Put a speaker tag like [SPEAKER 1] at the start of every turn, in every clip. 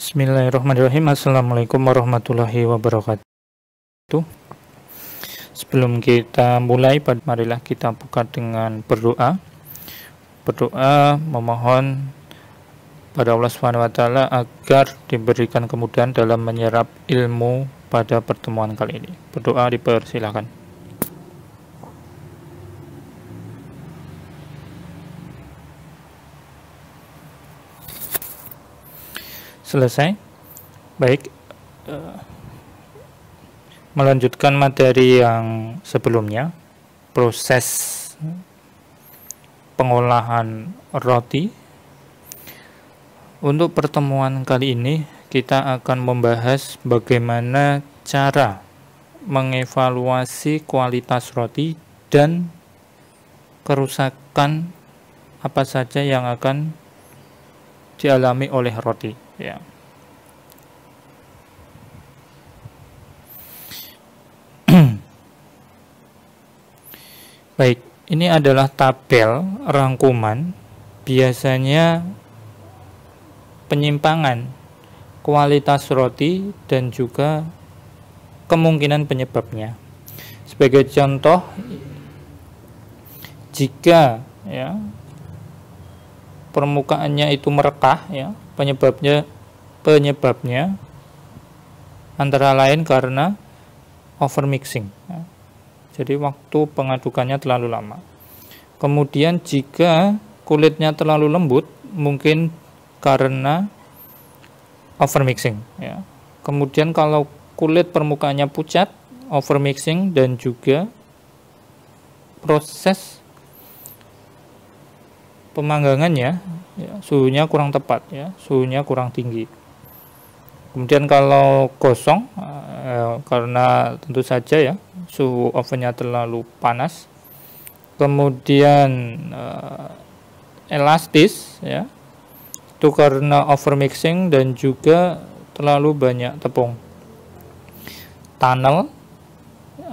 [SPEAKER 1] Bismillahirrahmanirrahim. Assalamualaikum warahmatullahi wabarakatuh. Sebelum kita mulai, marilah kita buka dengan berdoa. Berdoa memohon pada Allah SWT agar diberikan kemudahan dalam menyerap ilmu pada pertemuan kali ini. Berdoa dipersilakan. Selesai. Baik, melanjutkan materi yang sebelumnya, proses pengolahan roti. Untuk pertemuan kali ini kita akan membahas bagaimana cara mengevaluasi kualitas roti dan kerusakan apa saja yang akan dialami oleh roti. Ya. Baik, ini adalah tabel rangkuman biasanya penyimpangan kualitas roti dan juga kemungkinan penyebabnya. Sebagai contoh, jika ya permukaannya itu merekah, ya penyebabnya antara lain karena overmixing, ya. Jadi waktu pengadukannya terlalu lama. Kemudian jika kulitnya terlalu lembut, mungkin karena overmixing, ya. Kemudian kalau kulit permukaannya pucat, overmixing, dan juga proses pemanggangannya, ya, suhunya kurang tepat, ya, suhunya kurang tinggi. Kemudian kalau gosong, karena tentu saja ya suhu ovennya terlalu panas. Kemudian elastis, ya, itu karena overmixing dan juga terlalu banyak tepung. Tunnel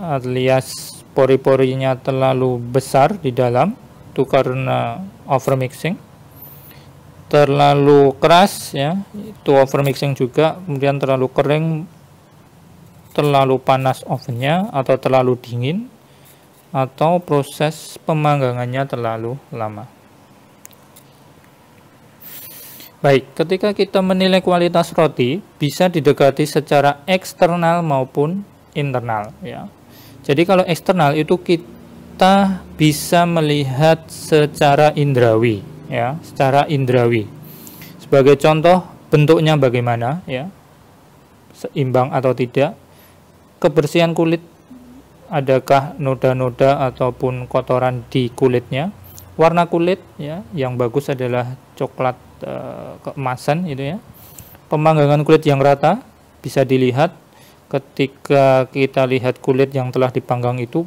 [SPEAKER 1] alias pori-porinya terlalu besar di dalam, itu karena overmixing. Terlalu keras, ya, itu overmixing juga. Kemudian terlalu kering, terlalu panas ovennya atau terlalu dingin, atau proses pemanggangannya terlalu lama. Baik, ketika kita menilai kualitas roti bisa didekati secara eksternal maupun internal, ya. Jadi kalau eksternal itu kita bisa melihat secara indrawi, ya, secara indrawi. Sebagai contoh, bentuknya bagaimana, ya, seimbang atau tidak, kebersihan kulit, adakah noda-noda ataupun kotoran di kulitnya, warna kulit, ya, yang bagus adalah coklat keemasan, itu ya. Pemanggangan kulit yang rata bisa dilihat ketika kita lihat kulit yang telah dipanggang itu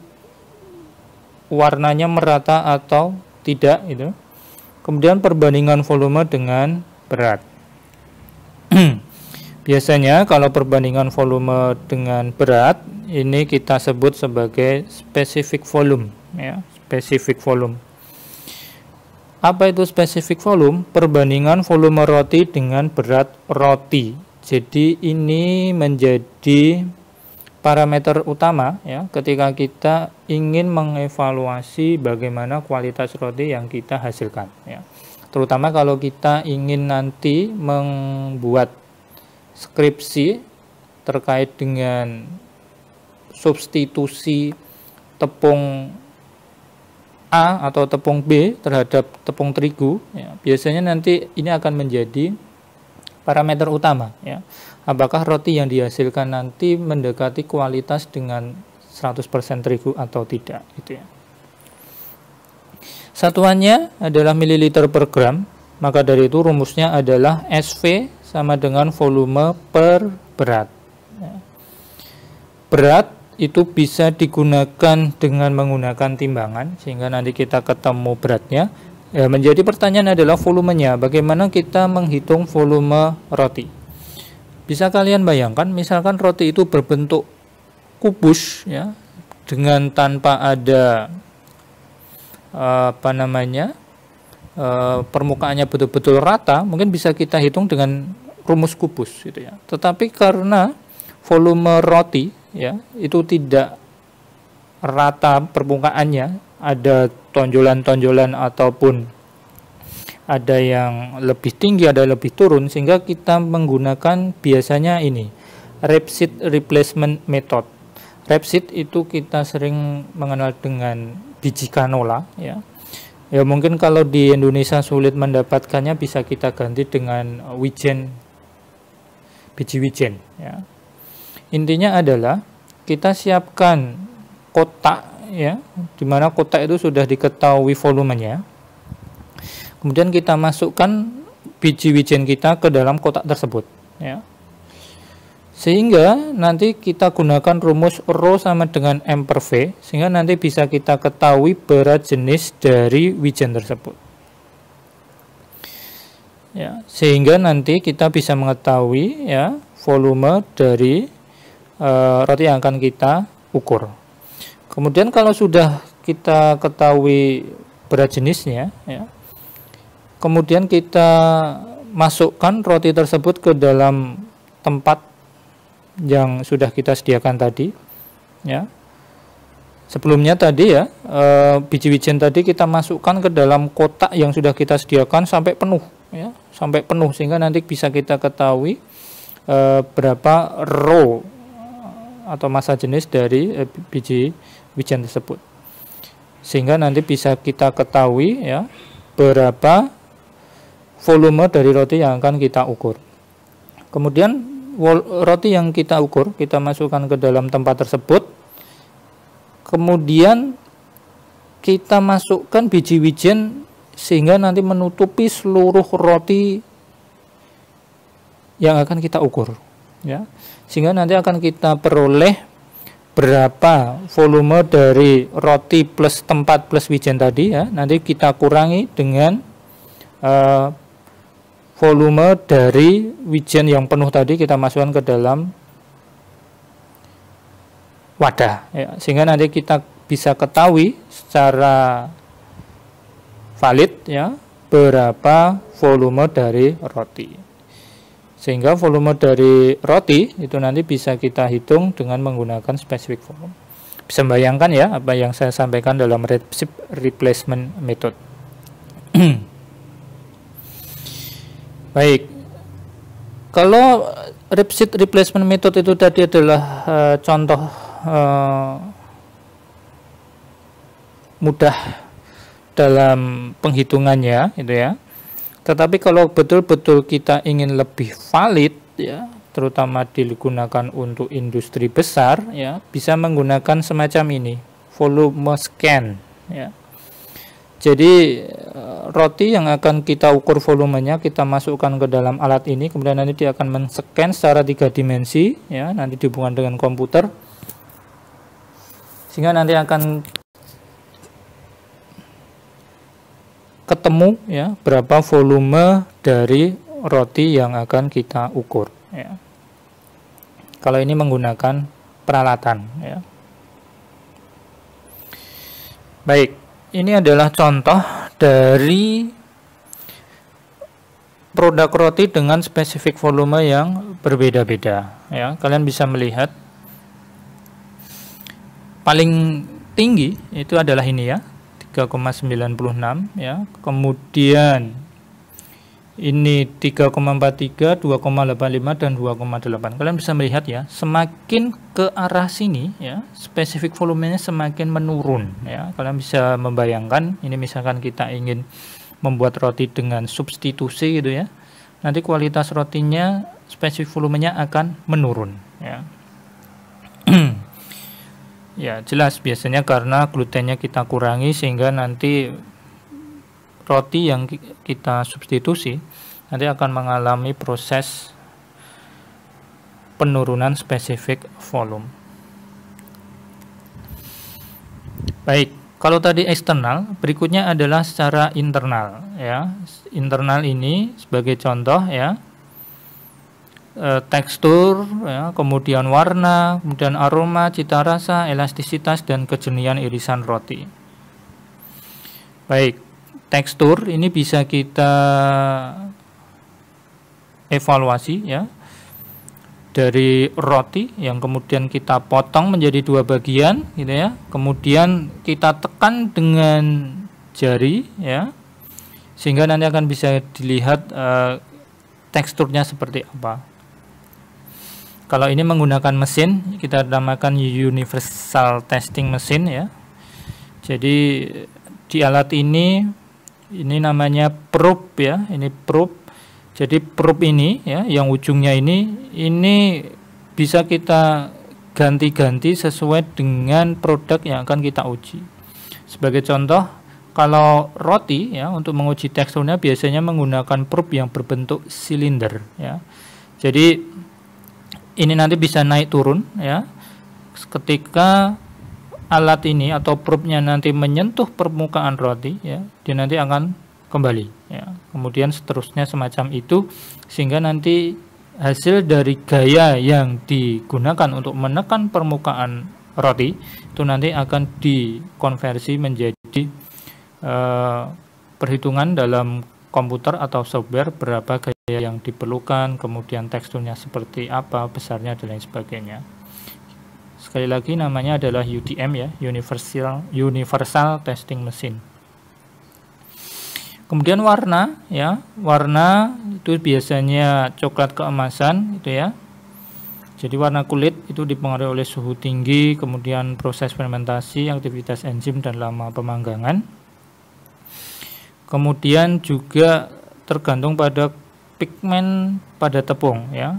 [SPEAKER 1] warnanya merata atau tidak, itu. Kemudian perbandingan volume dengan berat. Biasanya kalau perbandingan volume dengan berat ini kita sebut sebagai specific volume, ya, specific volume. Apa itu specific volume? Perbandingan volume roti dengan berat roti. Jadi ini menjadi parameter utama, ya, ketika kita ingin mengevaluasi bagaimana kualitas roti yang kita hasilkan, ya. Terutama kalau kita ingin nanti membuat skripsi terkait dengan substitusi tepung A atau tepung B terhadap tepung terigu, ya. Biasanya nanti ini akan menjadi parameter utama, ya. Apakah roti yang dihasilkan nanti mendekati kualitas dengan 100% terigu atau tidak, gitu ya. Satuannya adalah mililiter per gram, maka dari itu rumusnya adalah SV sama dengan volume per berat, ya. Berat itu bisa digunakan dengan menggunakan timbangan, sehingga nanti kita ketemu beratnya. Ya, menjadi pertanyaan adalah volumenya, bagaimana kita menghitung volume roti. Bisa kalian bayangkan, misalkan roti itu berbentuk kubus, ya, dengan tanpa ada permukaannya betul-betul rata, mungkin bisa kita hitung dengan rumus kubus gitu ya. Tetapi karena volume roti ya itu tidak rata permukaannya, ada tonjolan-tonjolan ataupun ada yang lebih tinggi, ada yang lebih turun, sehingga kita menggunakan biasanya ini rapeseed replacement method. Rapeseed itu kita sering mengenal dengan biji canola ya. Ya mungkin kalau di Indonesia sulit mendapatkannya, bisa kita ganti dengan wijen, biji wijen ya. Intinya adalah kita siapkan kotak ya, dimana kotak itu sudah diketahui volumenya. Kemudian kita masukkan biji wijen kita ke dalam kotak tersebut ya. Sehingga nanti kita gunakan rumus Rho sama dengan M per V, sehingga nanti bisa kita ketahui berat jenis dari wijen tersebut. Ya, sehingga nanti kita bisa mengetahui ya volume dari roti yang akan kita ukur. Kemudian kalau sudah kita ketahui berat jenisnya, ya, kemudian kita masukkan roti tersebut ke dalam tempat yang sudah kita sediakan tadi ya. Sebelumnya tadi ya biji wijen tadi kita masukkan ke dalam kotak yang sudah kita sediakan sampai penuh ya, sampai penuh, sehingga nanti bisa kita ketahui berapa Rho atau massa jenis dari biji wijen tersebut, sehingga nanti bisa kita ketahui ya berapa volume dari roti yang akan kita ukur. Kemudian roti yang kita ukur kita masukkan ke dalam tempat tersebut, kemudian kita masukkan biji wijen sehingga nanti menutupi seluruh roti yang akan kita ukur ya, sehingga nanti akan kita peroleh berapa volume dari roti plus tempat plus wijen tadi ya, nanti kita kurangi dengan volume dari wijen yang penuh tadi, kita masukkan ke dalam wadah ya, sehingga nanti kita bisa ketahui secara valid ya berapa volume dari roti, sehingga volume dari roti itu nanti bisa kita hitung dengan menggunakan specific volume. Bisa bayangkan ya apa yang saya sampaikan dalam rapeseed replacement method. Baik, kalau rapeseed replacement method itu tadi adalah contoh mudah dalam penghitungannya itu ya. Tetapi kalau betul-betul kita ingin lebih valid ya, terutama digunakan untuk industri besar ya, bisa menggunakan semacam ini, volume scan ya. Jadi roti yang akan kita ukur volumenya kita masukkan ke dalam alat ini, kemudian nanti dia akan men-scan secara 3 dimensi ya, nanti dihubungkan dengan komputer, sehingga nanti akan ketemu ya berapa volume dari roti yang akan kita ukur ya. Kalau ini menggunakan peralatan ya. Baik, ini adalah contoh dari produk roti dengan spesifik volume yang berbeda-beda ya. Kalian bisa melihat paling tinggi itu adalah ini ya, 3,96 ya. Kemudian ini 3,43, 2,85 dan 2,8. Kalian bisa melihat ya, semakin ke arah sini ya, spesifik volumenya semakin menurun ya. Kalian bisa membayangkan ini, misalkan kita ingin membuat roti dengan substitusi gitu ya, nanti kualitas rotinya spesifik volumenya akan menurun ya. Ya jelas, biasanya karena glutennya kita kurangi, sehingga nanti roti yang kita substitusi nanti akan mengalami proses penurunan spesifik volume. Baik, kalau tadi eksternal, berikutnya adalah secara internal ya. Internal ini sebagai contoh ya, tekstur ya, kemudian warna, kemudian aroma, cita rasa, elastisitas dan kejernihan irisan roti. Baik, tekstur ini bisa kita evaluasi ya dari roti yang kemudian kita potong menjadi 2 bagian gitu ya. Kemudian kita tekan dengan jari ya. Sehingga nanti akan bisa dilihat teksturnya seperti apa. Kalau ini menggunakan mesin, kita namakan universal testing mesin ya. Jadi di alat ini namanya probe ya, ini probe. Jadi probe ini ya, yang ujungnya ini bisa kita ganti-ganti sesuai dengan produk yang akan kita uji. Sebagai contoh, kalau roti ya, untuk menguji teksturnya biasanya menggunakan probe yang berbentuk silinder ya. Jadi ini nanti bisa naik turun ya. Ketika alat ini atau probe-nya nanti menyentuh permukaan roti ya, dia nanti akan kembali ya. Kemudian seterusnya semacam itu, sehingga nanti hasil dari gaya yang digunakan untuk menekan permukaan roti itu nanti akan dikonversi menjadi perhitungan dalam komputer atau software berapa gaya yang diperlukan, kemudian teksturnya seperti apa, besarnya dan lain sebagainya. Sekali lagi namanya adalah UTM ya, Universal Testing Machine. Kemudian warna ya, warna itu biasanya coklat keemasan itu ya. Jadi warna kulit itu dipengaruhi oleh suhu tinggi, kemudian proses fermentasi, aktivitas enzim dan lama pemanggangan. Kemudian juga tergantung pada pigmen pada tepung ya.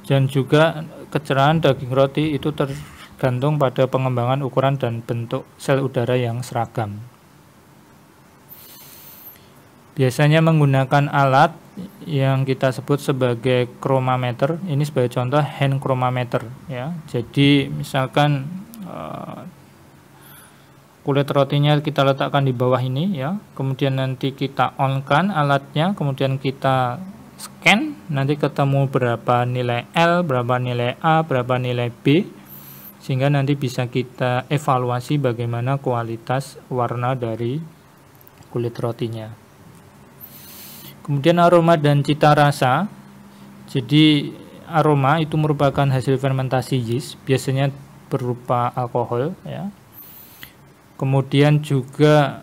[SPEAKER 1] Dan juga kecerahan daging roti itu tergantung pada pengembangan ukuran dan bentuk sel udara yang seragam. Biasanya menggunakan alat yang kita sebut sebagai chromometer. Ini sebagai contoh hand chromometer ya. Jadi misalkan kulit rotinya kita letakkan di bawah ini ya, kemudian nanti kita on-kan alatnya, kemudian kita scan, nanti ketemu berapa nilai L, berapa nilai A, berapa nilai B, sehingga nanti bisa kita evaluasi bagaimana kualitas warna dari kulit rotinya. Kemudian aroma dan cita rasa. Jadi aroma itu merupakan hasil fermentasi yeast, biasanya berupa alkohol ya. Kemudian juga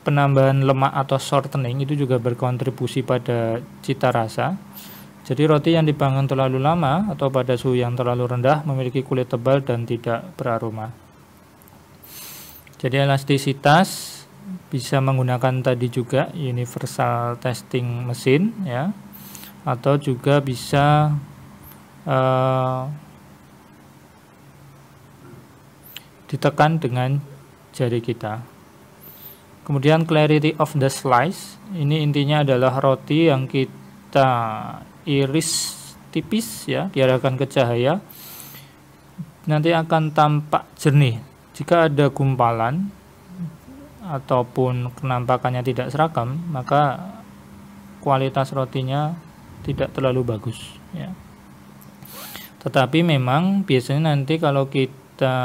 [SPEAKER 1] penambahan lemak atau shortening itu juga berkontribusi pada cita rasa. Jadi roti yang dipanggang terlalu lama atau pada suhu yang terlalu rendah memiliki kulit tebal dan tidak beraroma. Jadi elastisitas bisa menggunakan tadi juga universal testing mesin ya, atau juga bisa ditekan dengan jari kita. Kemudian clarity of the slice, ini intinya adalah roti yang kita iris tipis ya, diarahkan ke cahaya, nanti akan tampak jernih. Jika ada gumpalan ataupun penampakannya tidak seragam, maka kualitas rotinya tidak terlalu bagus ya. Tetapi memang biasanya nanti kalau kita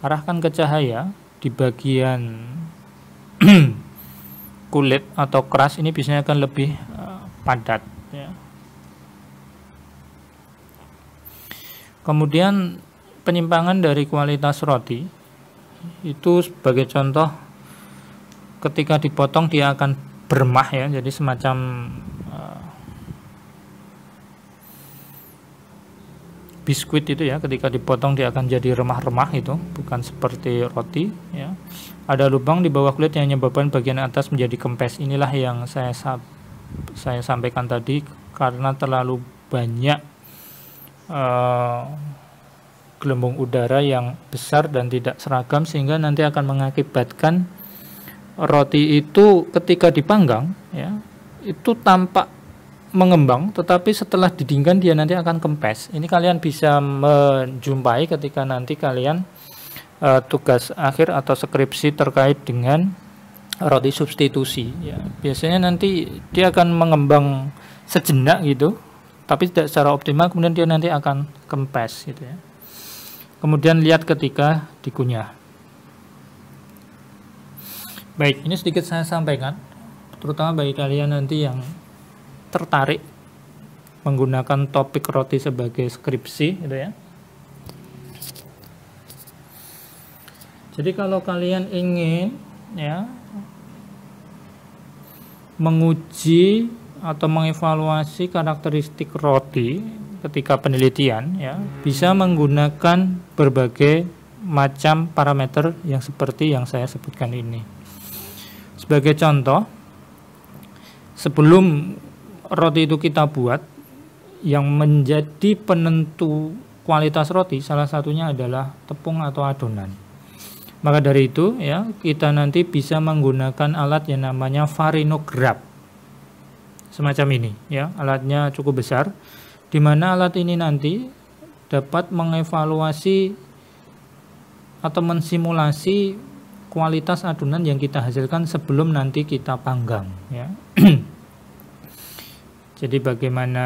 [SPEAKER 1] arahkan ke cahaya di bagian kulit atau keras ini biasanya akan lebih padat ya. Kemudian penyimpangan dari kualitas roti itu sebagai contoh, ketika dipotong dia akan bermah ya, jadi semacam biskuit itu ya, ketika dipotong dia akan jadi remah-remah, itu bukan seperti roti ya. Ada lubang di bawah kulit yang menyebabkan bagian atas menjadi kempes. Inilah yang saya sampaikan tadi, karena terlalu banyak gelembung udara yang besar dan tidak seragam, sehingga nanti akan mengakibatkan roti itu ketika dipanggang ya, itu tampak mengembang, tetapi setelah didinginkan dia nanti akan kempes. Ini kalian bisa menjumpai ketika nanti kalian tugas akhir atau skripsi terkait dengan roti substitusi ya. Biasanya nanti dia akan mengembang sejenak gitu, tapi tidak secara optimal, kemudian dia nanti akan kempes gitu ya. Kemudian lihat ketika dikunyah. Baik, ini sedikit saya sampaikan terutama bagi kalian nanti yang tertarik menggunakan topik roti sebagai skripsi gitu ya. Jadi kalau kalian ingin ya menguji atau mengevaluasi karakteristik roti ketika penelitian ya, bisa menggunakan berbagai macam parameter yang seperti yang saya sebutkan ini. Sebagai contoh, sebelum roti itu kita buat, yang menjadi penentu kualitas roti salah satunya adalah tepung atau adonan. Maka dari itu ya, kita nanti bisa menggunakan alat yang namanya farinograph. Semacam ini ya, alatnya cukup besar, di mana alat ini nanti dapat mengevaluasi atau mensimulasi kualitas adonan yang kita hasilkan sebelum nanti kita panggang ya. Jadi bagaimana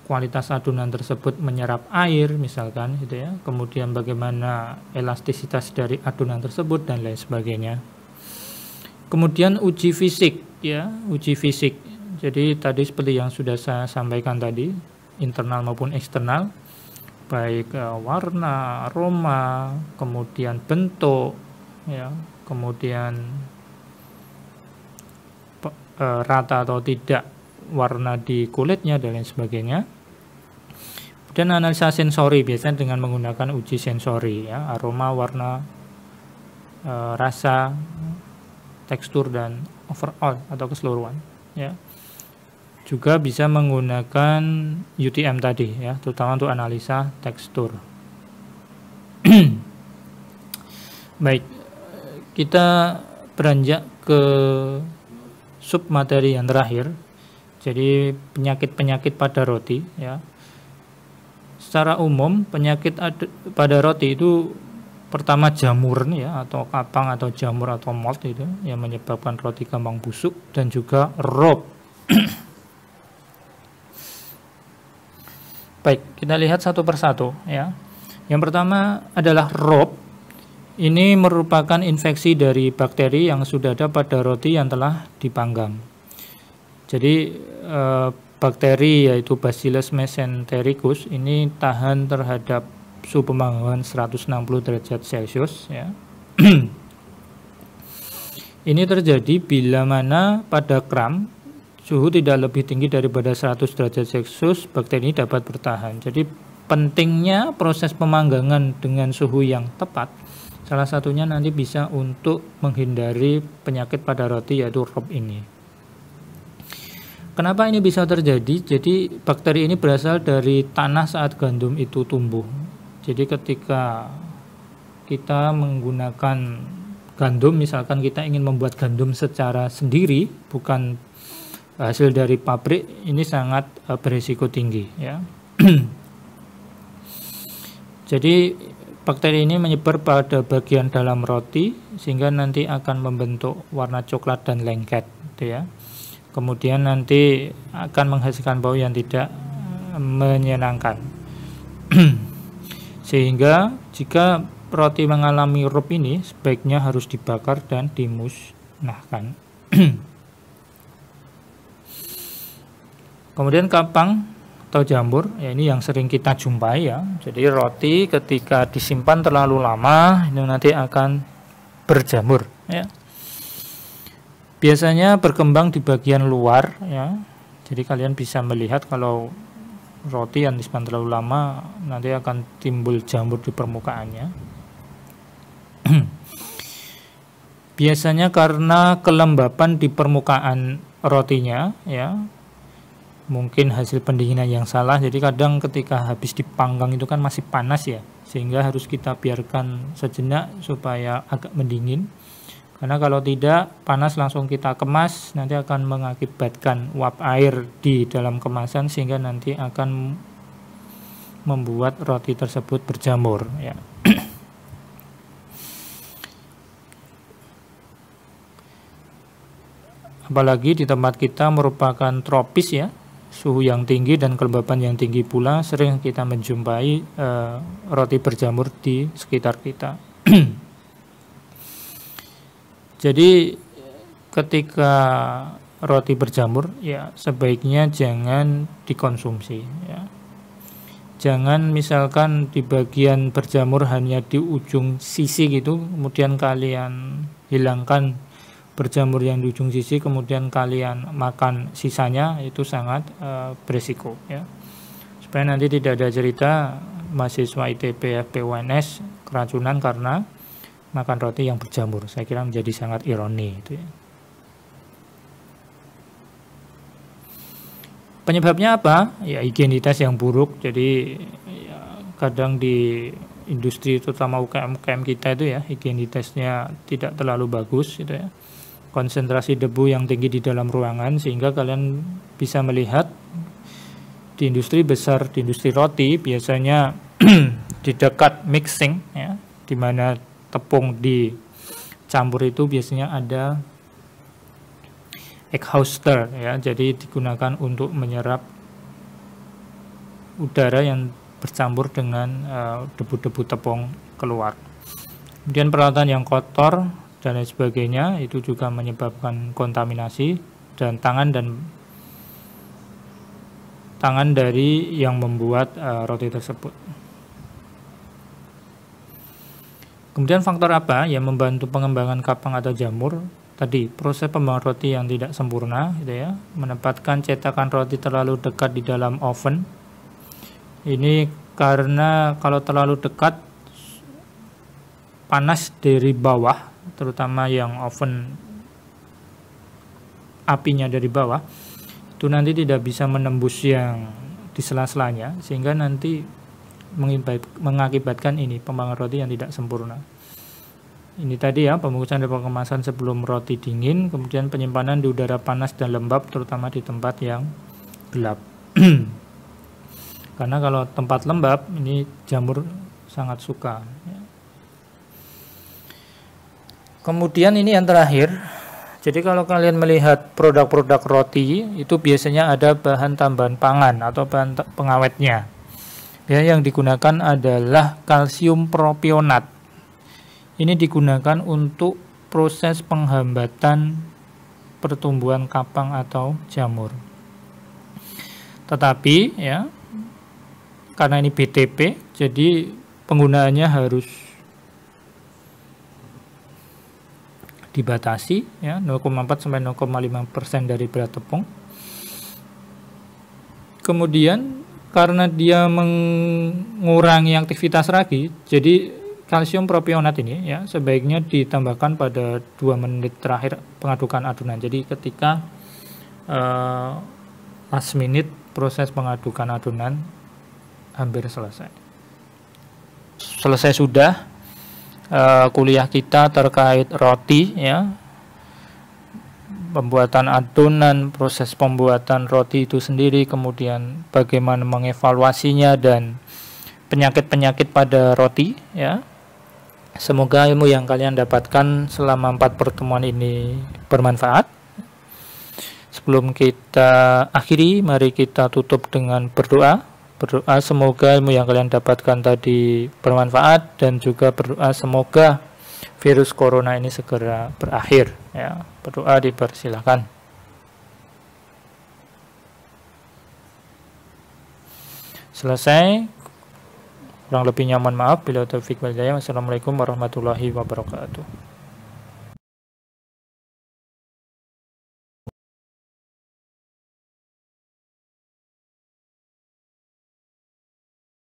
[SPEAKER 1] kualitas adonan tersebut menyerap air misalkan gitu ya, kemudian bagaimana elastisitas dari adonan tersebut dan lain sebagainya. Kemudian uji fisik ya, uji fisik. Jadi tadi seperti yang sudah saya sampaikan tadi, internal maupun eksternal, baik warna, aroma, kemudian bentuk ya, kemudian rata atau tidak warna di kulitnya dan lain sebagainya. Dan analisa sensori biasanya dengan menggunakan uji sensori ya, aroma, warna, rasa, tekstur dan overall atau keseluruhan ya. Juga bisa menggunakan UTM tadi ya, terutama untuk analisa tekstur. Baik, kita beranjak ke submateri yang terakhir. Jadi penyakit-penyakit pada roti ya. Secara umum penyakit pada roti itu pertama jamur ya, atau kapang atau jamur atau mold itu yang menyebabkan roti gampang busuk, dan juga rot. Baik, kita lihat satu persatu ya. Yang pertama adalah rot. Ini merupakan infeksi dari bakteri yang sudah ada pada roti yang telah dipanggang. Jadi bakteri yaitu Bacillus mesentericus ini tahan terhadap suhu pemanggangan 160 derajat Celcius ya. Ini terjadi bila mana pada kram suhu tidak lebih tinggi daripada 100 derajat Celcius, bakteri ini dapat bertahan. Jadi pentingnya proses pemanggangan dengan suhu yang tepat. Salah satunya nanti bisa untuk menghindari penyakit pada roti yaitu rot ini. Kenapa ini bisa terjadi? Jadi bakteri ini berasal dari tanah saat gandum itu tumbuh. Jadi ketika kita menggunakan gandum, misalkan kita ingin membuat gandum secara sendiri, bukan hasil dari pabrik, ini sangat berisiko tinggi ya. Jadi bakteri ini menyebar pada bagian dalam roti sehingga nanti akan membentuk warna coklat dan lengket gitu ya. Kemudian nanti akan menghasilkan bau yang tidak menyenangkan. Sehingga jika roti mengalami rup ini sebaiknya harus dibakar dan dimusnahkan. Kemudian kapang atau jamur, ya ini yang sering kita jumpai ya. Jadi roti ketika disimpan terlalu lama itu nanti akan berjamur ya. Biasanya berkembang di bagian luar ya. Jadi kalian bisa melihat kalau roti yang disimpan terlalu lama nanti akan timbul jamur di permukaannya. Biasanya karena kelembapan di permukaan rotinya ya. Mungkin hasil pendinginan yang salah, jadi kadang ketika habis dipanggang itu kan masih panas ya, sehingga harus kita biarkan sejenak supaya agak mendingin, karena kalau tidak panas langsung kita kemas nanti akan mengakibatkan uap air di dalam kemasan sehingga nanti akan membuat roti tersebut berjamur ya. Apalagi di tempat kita merupakan tropis ya, suhu yang tinggi dan kelembapan yang tinggi pula, sering kita menjumpai roti berjamur di sekitar kita. Jadi ketika roti berjamur ya sebaiknya jangan dikonsumsi ya. Jangan misalkan di bagian berjamur hanya di ujung sisi gitu, kemudian kalian hilangkan berjamur yang di ujung sisi, kemudian kalian makan sisanya, itu sangat beresiko ya. Supaya nanti tidak ada cerita mahasiswa ITB, FP, UNS keracunan karena makan roti yang berjamur. Saya kira menjadi sangat ironi itu ya. Penyebabnya apa? Ya higienitas yang buruk. Jadi ya, kadang di industri terutama UKM kita itu ya higienitasnya tidak terlalu bagus gitu ya. Konsentrasi debu yang tinggi di dalam ruangan sehingga kalian bisa melihat di industri besar, di industri roti biasanya di dekat mixing ya, di mana tepung dicampur itu biasanya ada exhauster ya, jadi digunakan untuk menyerap udara yang bercampur dengan debu-debu tepung keluar. Kemudian peralatan yang kotor dan lain sebagainya itu juga menyebabkan kontaminasi, dan tangan dari yang membuat roti tersebut. Kemudian faktor apa yang membantu pengembangan kapang atau jamur? Tadi proses pembuatan roti yang tidak sempurna gitu ya, menempatkan cetakan roti terlalu dekat di dalam oven. Ini karena kalau terlalu dekat panas dari bawah, terutama yang oven apinya dari bawah, itu nanti tidak bisa menembus yang di sela-selanya, sehingga nanti mengakibatkan ini pembuatan roti yang tidak sempurna. Ini tadi ya, pembungkusan dan pengemasan sebelum roti dingin, kemudian penyimpanan di udara panas dan lembab, terutama di tempat yang gelap. Karena kalau tempat lembab, ini jamur sangat suka. Kemudian ini yang terakhir, jadi kalau kalian melihat produk-produk roti, itu biasanya ada bahan tambahan pangan atau bahan pengawetnya. Ya, yang digunakan adalah kalsium propionat. Ini digunakan untuk proses penghambatan pertumbuhan kapang atau jamur. Tetapi ya, karena ini BTP, jadi penggunaannya harus dibatasi ya, 0,4 sampai 0,5% dari berat tepung. Kemudian karena dia mengurangi aktivitas ragi, jadi kalsium propionat ini ya sebaiknya ditambahkan pada 2 menit terakhir pengadukan adonan. Jadi ketika last minute proses pengadukan adonan hampir selesai. Selesai sudah kuliah kita terkait roti ya. Pembuatan adonan, proses pembuatan roti itu sendiri, kemudian bagaimana mengevaluasinya dan penyakit-penyakit pada roti ya. Semoga ilmu yang kalian dapatkan selama 4 pertemuan ini bermanfaat. Sebelum kita akhiri, mari kita tutup dengan berdoa. Berdoa semoga ilmu yang kalian dapatkan tadi bermanfaat, dan juga berdoa semoga virus corona ini segera berakhir ya. Berdoa dipersilakan. Selesai. Kurang lebihnya mohon maaf. Bila taufik wal hidayah. Wassalamualaikum warahmatullahi wabarakatuh.